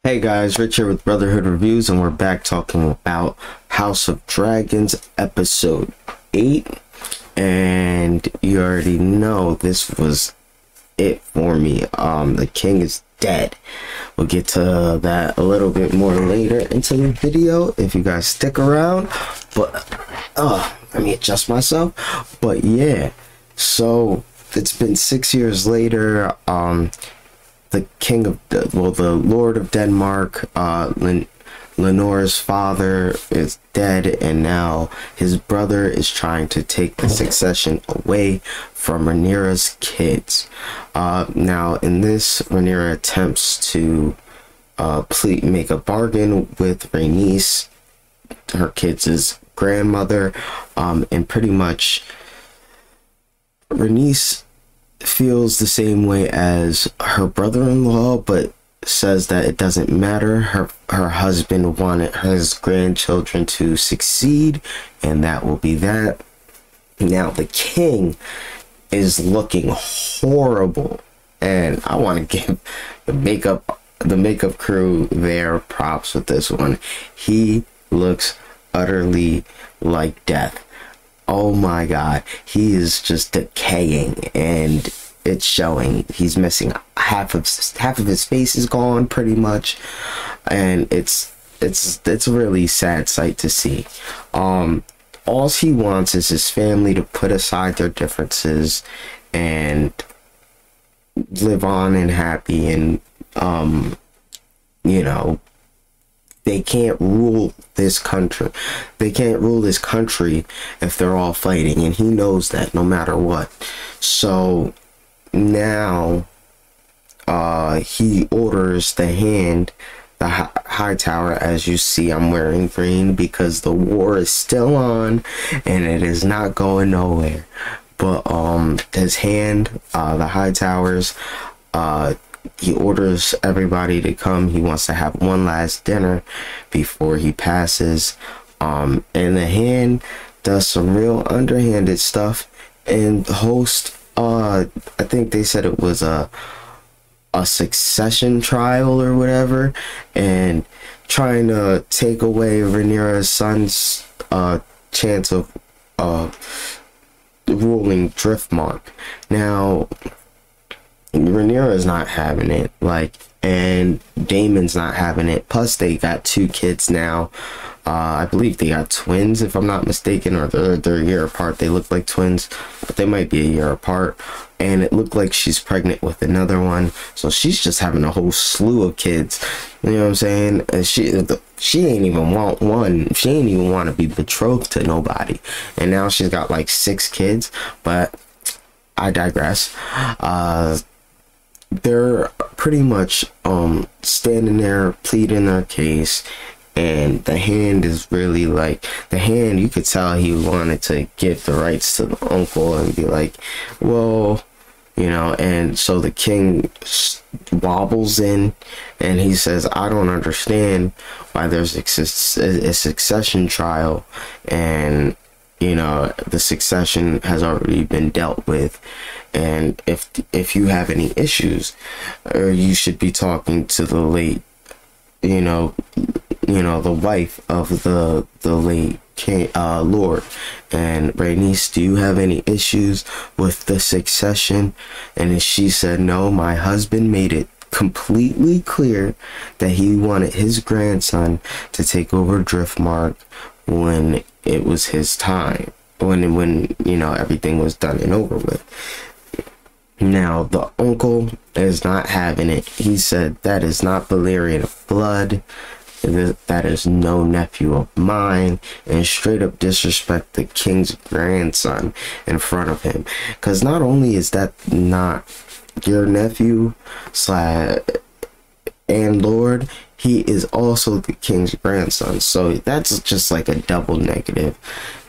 Hey guys, Rich here with Brotherhood Reviews, and we're back talking about House of Dragons episode 8. And you already know this was it for me. The king is dead. We'll get to that a little bit more later into the video if you guys stick around. But let me adjust myself. But yeah, so it's been 6 years later. The king of the Lord of Denmark, Lenore's father is dead, and now his brother is trying to take the succession away from Rhaenyra's kids. Now in this, Rhaenyra attempts to make a bargain with Rhaenys, her kids' grandmother, and pretty much Rhaenys feels the same way as her brother-in-law, but says that it doesn't matter. Her husband wanted his grandchildren to succeed, and that will be that. Now the king is looking horrible, and I want to give the makeup crew their props with this one. He looks utterly like death. Oh my god, he is just decaying, and it's showing. He's missing half of his face is gone pretty much, and it's a really sad sight to see. All he wants is his family to put aside their differences and live on and happy, and you know, they can't rule this country. They can't rule this country if they're all fighting, and he knows that no matter what. So now he orders the high tower. As you see, I'm wearing green because the war is still on and it is not going nowhere. But his hand, the high towers, he orders everybody to come. He wants to have one last dinner before he passes. And the hand does some real underhanded stuff and host, I think they said it was a succession trial or whatever, and trying to take away Rhaenyra's son's chance of ruling Driftmark. Now Rhaenyra is not having it, and Daemon's not having it. Plus they got 2 kids now. I believe they got twins, if I'm not mistaken, or they're a year apart. They look like twins, but they might be a year apart. And it looked like she's pregnant with another one, so she's just having a whole slew of kids. You know what I'm saying? And she ain't even want one. She ain't even want to be betrothed to nobody, and now she's got like 6 kids. But I digress. They're pretty much standing there pleading their case, and the hand is really you could tell he wanted to give the rights to the uncle and be like, well, you know. And so the king wobbles in and he says, I don't understand why there's a succession trial, and you know, the succession has already been dealt with, and if you have any issues, you should be talking to the late, you know, the wife of the late king, Lord. And Rhaenys, do you have any issues with the succession? And she said, no, my husband made it completely clear that he wanted his grandson to take over Driftmark when it was his time, when you know, everything was done and over with. Now the uncle is not having it. He said, that is not Valyrian blood, that is no nephew of mine, and straight up disrespect the king's grandson in front of him. Because not only is that not your nephew and Lord, he is also the king's grandson, so that's just like a double negative.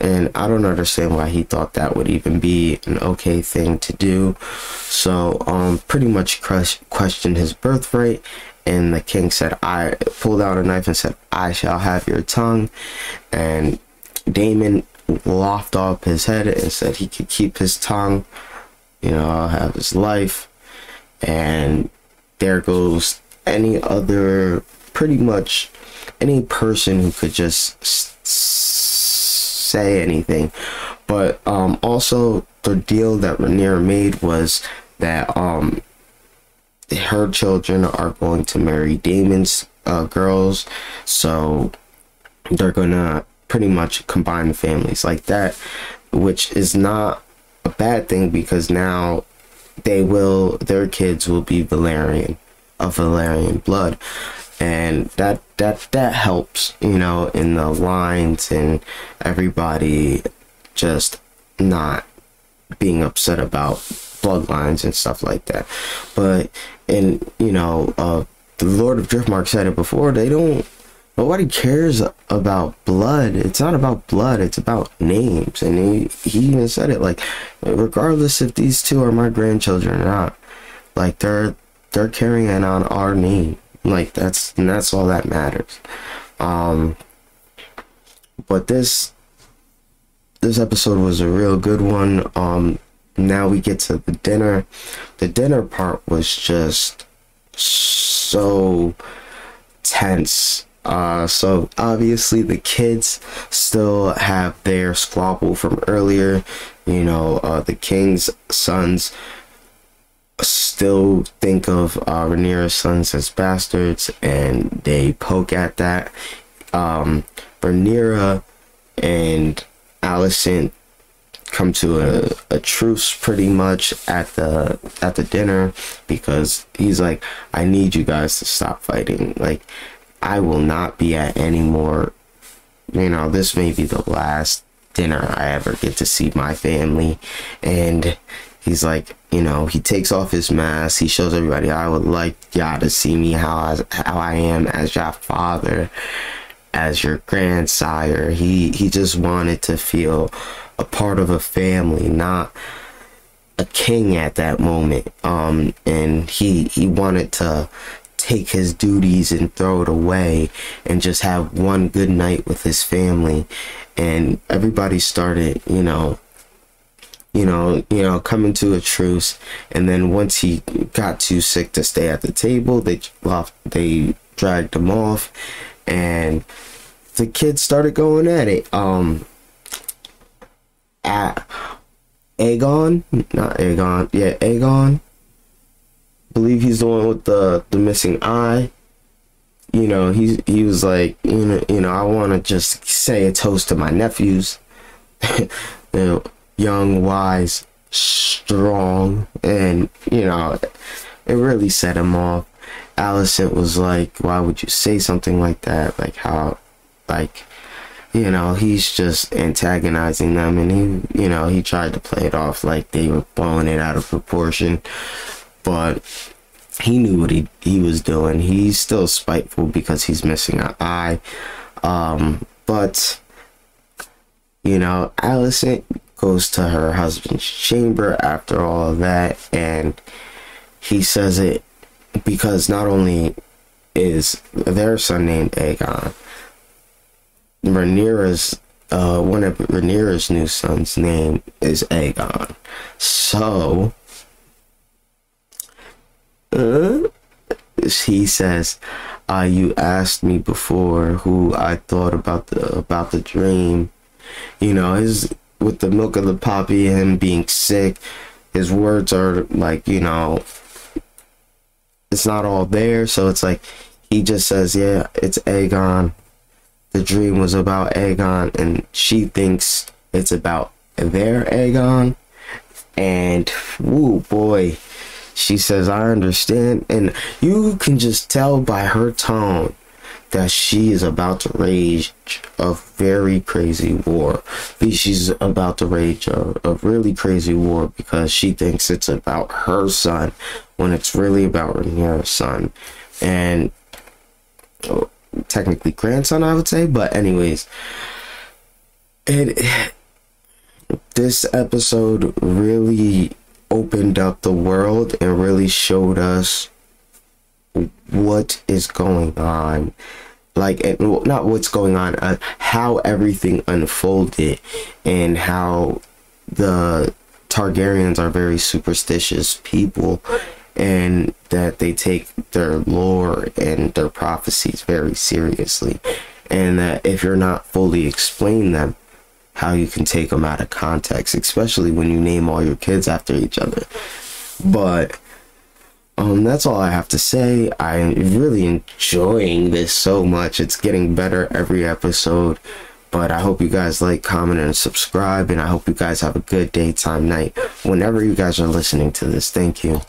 And I don't understand why he thought that would even be an okay thing to do. So pretty much questioned his birthright, and the king said, I pulled out a knife and said, I shall have your tongue. And Daemon lopped off his head and said he could keep his tongue, you know, I'll have his life. And there goes any other pretty much any person who could just say anything. But also the deal that Rhaenyra made was that her children are going to marry Daemon's girls, so they're gonna pretty much combine families like that, which is not a bad thing, because now their kids will be of Valerian blood, and that helps, you know, in the lines and everybody just not being upset about bloodlines and stuff like that. But, and you know, the Lord of Driftmark said it before, nobody cares about blood. It's not about blood, it's about names. And he even said it, like, regardless if these two are my grandchildren or not, like, they're carrying on our name. Like, that's all that matters. But this episode was a real good one. Now we get to the dinner. The dinner part was just so tense. So obviously the kids still have their squabble from earlier. You know, the king's sons still think of Rhaenyra's sons as bastards, and they poke at that. Rhaenyra and Alicent come to a truce pretty much at the dinner, because he's like, I need you guys to stop fighting. Like, I will not be at any more, you know, this may be the last dinner I ever get to see my family. And he's like, you know, he takes off his mask, he shows everybody, I would like y'all to see me how I am as your father, as your grandsire. He just wanted to feel a part of a family, not a king at that moment. And he wanted to take his duties and throw it away and just have one good night with his family. And everybody started, you know, coming to a truce. And then once he got too sick to stay at the table, they dragged him off, and the kids started going at it. Aegon, I believe he's the one with the missing eye. You know, he was like, you know, I want to just say a toast to my nephews. You know, young, wise, strong, and you know, it really set him off. Alicent was like, why would you say something like that? Like, how, like, you know, he's just antagonizing them, and he tried to play it off like they were blowing it out of proportion, but he knew what he was doing. He's still spiteful because he's missing an eye. But you know, Alicent goes to her husband's chamber after all of that, and he says it because not only is their son named Aegon, Rhaenyra's one of Rhaenyra's new son's name is Aegon. So he says, you asked me before who I thought about the dream. You know, with the milk of the poppy, him being sick, his words are like, you know, it's not all there. So it's like, he just says, yeah, it's Aegon. The dream was about Aegon, and she thinks it's about their Aegon. And, woo boy, she says, I understand. And you can just tell by her tone that she is about to rage a very crazy war. She's about to rage a really crazy war because she thinks it's about her son when it's really about Rhaenyra's son. And technically grandson, I would say. But anyways, this episode really opened up the world and really showed us what is going on, like, not what's going on, how everything unfolded, and how the Targaryens are very superstitious people, and that they take their lore and their prophecies very seriously, and that if you're not fully explaining them, how you can take them out of context, especially when you name all your kids after each other. But that's all I have to say. I'm really enjoying this so much. It's getting better every episode. But I hope you guys like, comment, and subscribe, and I hope you guys have a good day, time, night, whenever you guys are listening to this. Thank you.